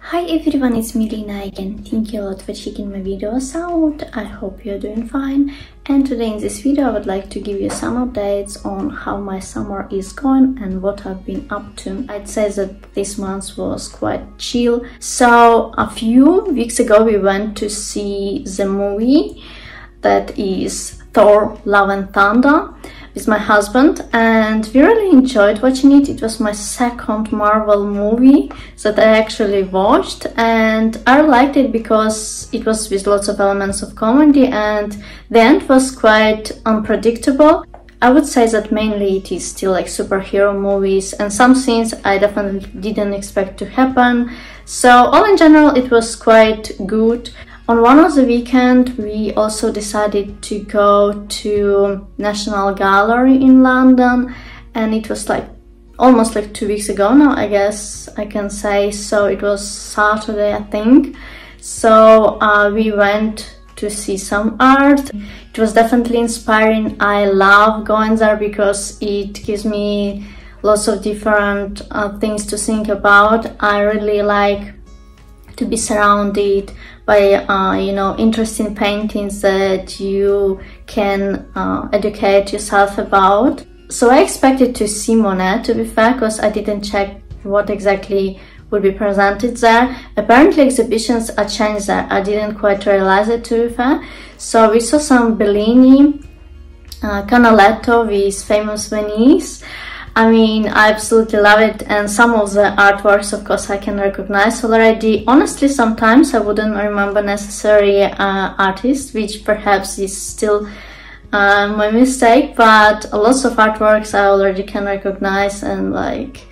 Hi everyone, it's me Lina again. Thank you a lot for checking my videos out. I hope you're doing fine. And today in this video I would like to give you some updates on how my summer is going and what I've been up to. I'd say that this month was quite chill. So a few weeks ago we went to see the movie that is Thor: Love and Thunder with my husband, and we really enjoyed watching it. It was my second Marvel movie that I actually watched, and I liked it because it was with lots of elements of comedy and the end was quite unpredictable. I would say that mainly it is still like superhero movies, and some scenes I definitely didn't expect to happen. So all in general it was quite good. On one of the weekend we also decided to go to National Gallery in London, and it was like almost like 2 weeks ago now, I guess I can say. So it was Saturday, I think. So we went to see some art. It was definitely inspiring. I love going there because it gives me lots of different things to think about. I really like to be surrounded by interesting paintings that you can educate yourself about. So I expected to see Monet, to be fair, because I didn't check what exactly would be presented there. Apparently exhibitions are changed there. I didn't quite realize it, to be fair. So we saw some Bellini, Canaletto with famous Venice. I mean, I absolutely love it, and some of the artworks, of course, I can recognize already. Honestly, sometimes I wouldn't remember necessarily artists, which perhaps is still my mistake, but lots of artworks I already can recognize, and like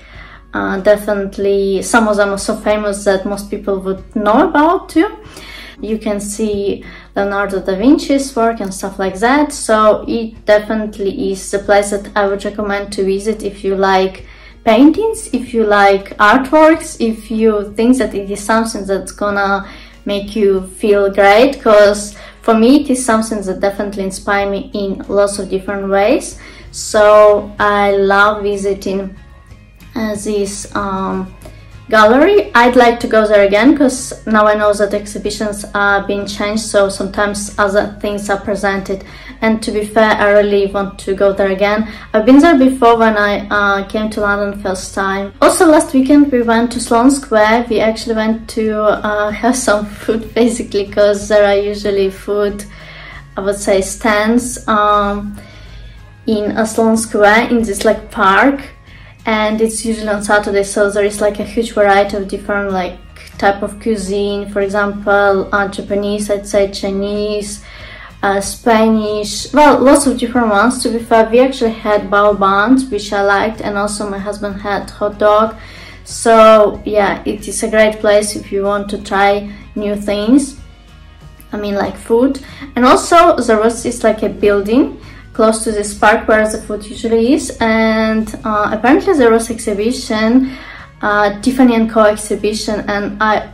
definitely some of them are so famous that most people would know about too. You can see Leonardo da Vinci's work and stuff like that, so it definitely is the place that I would recommend to visit if you like paintings, if you like artworks, if you think that it is something that's gonna make you feel great, because for me it is something that definitely inspired me in lots of different ways. So I love visiting this gallery. I'd like to go there again because now I know that exhibitions are being changed, so sometimes other things are presented, and to be fair I really want to go there again. I've been there before when I came to London first time. Also last weekend we went to Sloane Square. We actually went to have some food basically, because there are usually food, I would say, stands in Sloane Square in this like park, and it's usually on Saturday, so there is like a huge variety of different like type of cuisine. For example, Japanese, I'd say, Chinese, Spanish, well, lots of different ones. To be fair, we actually had bao buns, which I liked, and also my husband had hot dog. So yeah, it is a great place if you want to try new things, I mean like food. And also there was this like a building close to this park where the food usually is, and apparently there was exhibition, Tiffany&Co exhibition, and I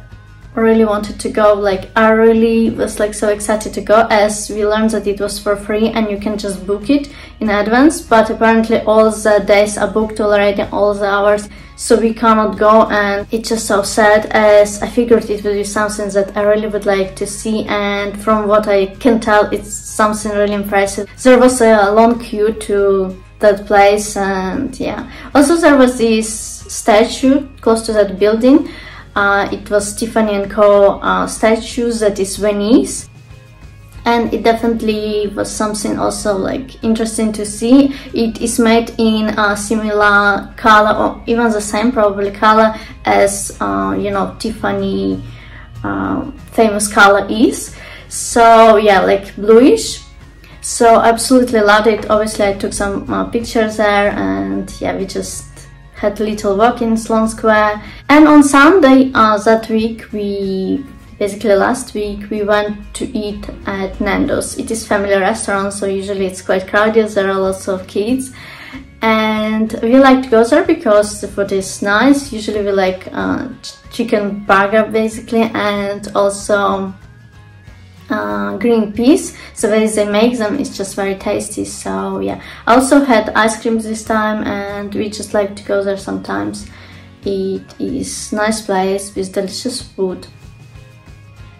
really wanted to go. Like I really was like so excited to go, as we learned that it was for free and you can just book it in advance, but apparently all the days are booked already, all the hours, so we cannot go, and it's just so sad, as I figured it would be something that I really would like to see, and from what I can tell it's something really impressive. There was a long queue to that place, and yeah. Also there was this statue close to that building. It was Tiffany&Co statues that is Venice, and it definitely was something also like interesting to see. It is made in a similar color, or even the same probably color as Tiffany famous color is. So yeah, like bluish. So I absolutely loved it. Obviously I took some pictures there, and yeah, we just had a little walk in Sloane Square. And on Sunday that week, last week, we went to eat at Nando's. It is family restaurant, so usually it's quite crowded, there are lots of kids, and we like to go there because the food is nice. Usually we like chicken burger basically, and also green peas. The way they make them is just very tasty. So yeah, I also had ice cream this time, and we just like to go there sometimes It is nice place with delicious food.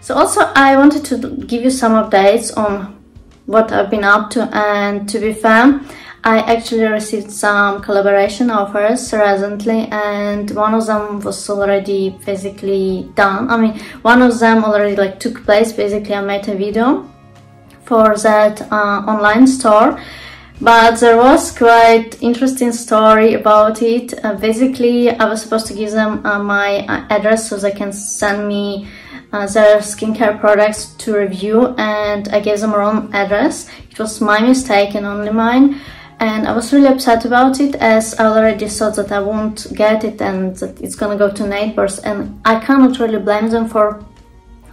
So also I wanted to give you some updates on what I've been up to, and to be fair, I actually received some collaboration offers recently, and one of them was already basically done. I mean, one of them already like took place. Basically, I made a video for that online store, but there was quite interesting story about it. Basically, I was supposed to give them my address so they can send me their skincare products to review, and I gave them wrong address. It was my mistake and only mine. And I was really upset about it, as I already thought that I won't get it and that it's gonna go to neighbors, and I cannot really blame them for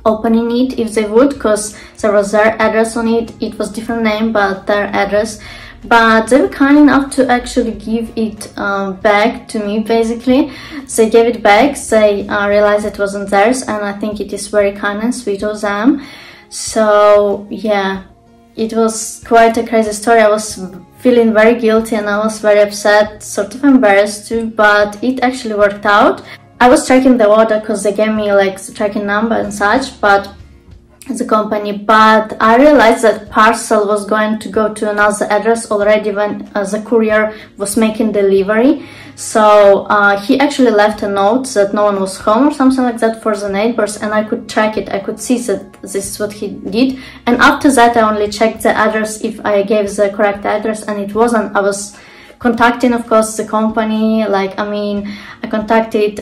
opening it if they would, because there was their address on it. It was different name but their address, but they were kind enough to actually give it back to me. Basically, they gave it back. They realized it wasn't theirs, and I think it is very kind and sweet of them. So yeah, it was quite a crazy story. I was feeling very guilty and I was very upset, sort of embarrassed too, but it actually worked out. I was tracking the order because they gave me like the tracking number and such, but the company, but I realized that parcel was going to go to another address already when the courier was making delivery. So he actually left a note that no one was home or something like that for the neighbors, and I could track it. I could see that this is what he did, and after that I only checked the address if I gave the correct address, and it wasn't. I was contacting, of course, the company. Like, I mean, I contacted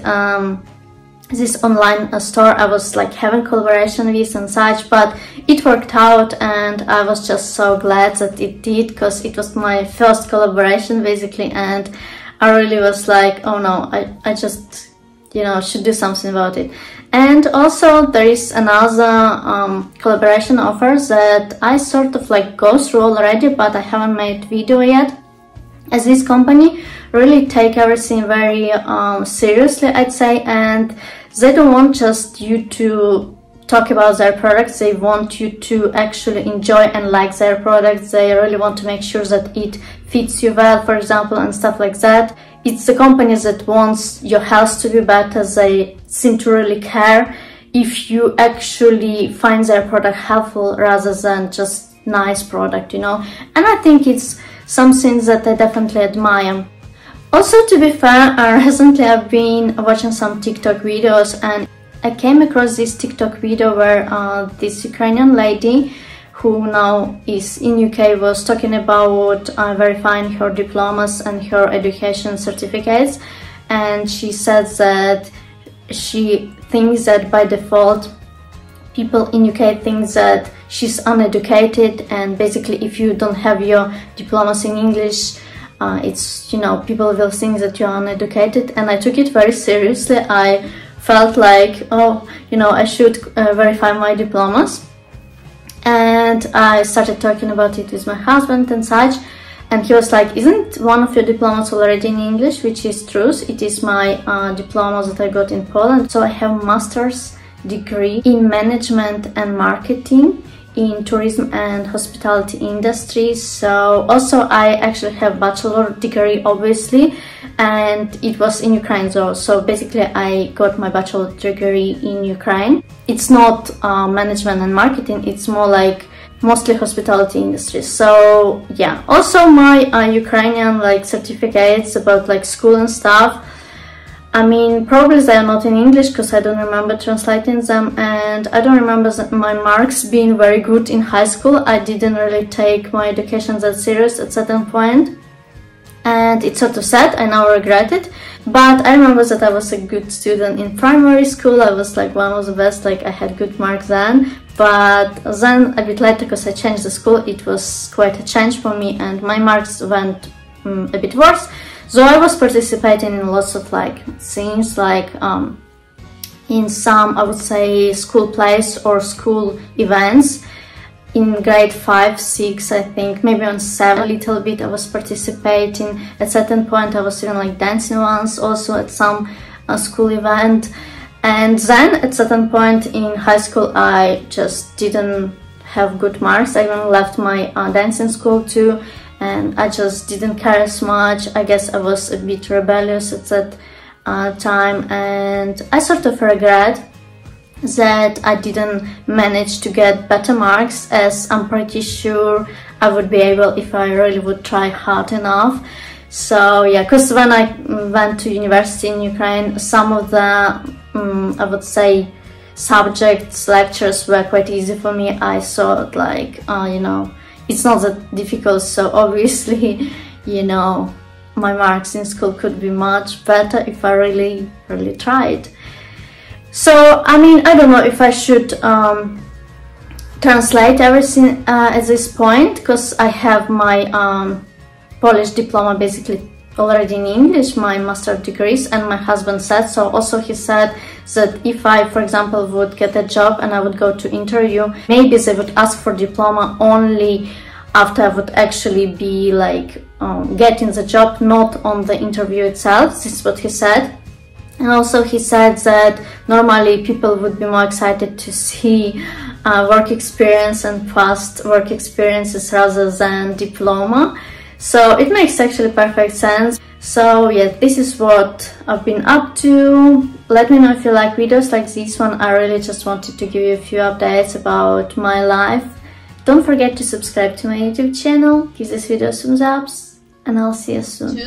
this online store I was like having collaboration with and such, but it worked out, and I was just so glad that it did, because it was my first collaboration basically, and I really was like, oh no, I just, you know, should do something about it. And also there is another collaboration offer that I sort of like go through already, but I haven't made video yet, as this company really take everything very seriously, I'd say, and they don't want just you to talk about their products. They want you to actually enjoy and like their products. They really want to make sure that it fits you well, for example, and stuff like that. It's the company that wants your health to be better. They seem to really care if you actually find their product helpful rather than just nice product, you know. And I think it's something that I definitely admire. Also, to be fair, recently I've been watching some TikTok videos, and I came across this TikTok video where this Ukrainian lady who now is in UK was talking about verifying her diplomas and her education certificates, and she said that she thinks that by default people in UK think that she's uneducated, and basically if you don't have your diplomas in English, it's, you know, people will think that you're uneducated. And I took it very seriously. I felt like, oh, you know, I should verify my diplomas, and I started talking about it with my husband and such, and he was like, isn't one of your diplomas already in English? Which is true. It is my diploma that I got in Poland. So I have master's degree in management and marketing in tourism and hospitality industry. So also I actually have bachelor degree, obviously, and it was in Ukraine though. So basically I got my bachelor degree in Ukraine. It's not management and marketing, it's more like mostly hospitality industry. So yeah, also my Ukrainian like certificates about like school and stuff, I mean, probably they are not in English because I don't remember translating them, and I don't remember my marks being very good in high school. I didn't really take my education that serious at certain point, and it's sort of sad. I now regret it, but I remember that I was a good student in primary school. I was like one of the best, like I had good marks then, but then a bit later, because I changed the school, it was quite a change for me and my marks went a bit worse. So I was participating in lots of like things, like in some, I would say, school plays or school events. In grade 5, 6, I think, maybe on 7 a little bit I was participating. At certain point I was even like dancing once also at some school event. And then at certain point in high school I just didn't have good marks. I even left my dancing school too, and I just didn't care as much. I guess I was a bit rebellious at that time, and I sort of regret that I didn't manage to get better marks, as I'm pretty sure I would be able if I really would try hard enough. So yeah, because when I went to university in Ukraine, some of the I would say subjects, lectures were quite easy for me. I thought like, you know, it's not that difficult, so obviously, you know, my marks in school could be much better if I really tried. So I mean, I don't know if I should translate everything at this point, because I have my Polish diploma basically already in English, my master's degrees, and my husband said so. Also he said that if I, for example, would get a job and I would go to interview, maybe they would ask for diploma only after I would actually be like getting the job, not on the interview itself. This is what he said. And also he said that normally people would be more excited to see work experience and past work experiences rather than diploma. So it makes actually perfect sense. So yeah, this is what I've been up to. Let me know if you like videos like this one. I really just wanted to give you a few updates about my life. Don't forget to subscribe to my YouTube channel, give this video some thumbs, and I'll see you soon.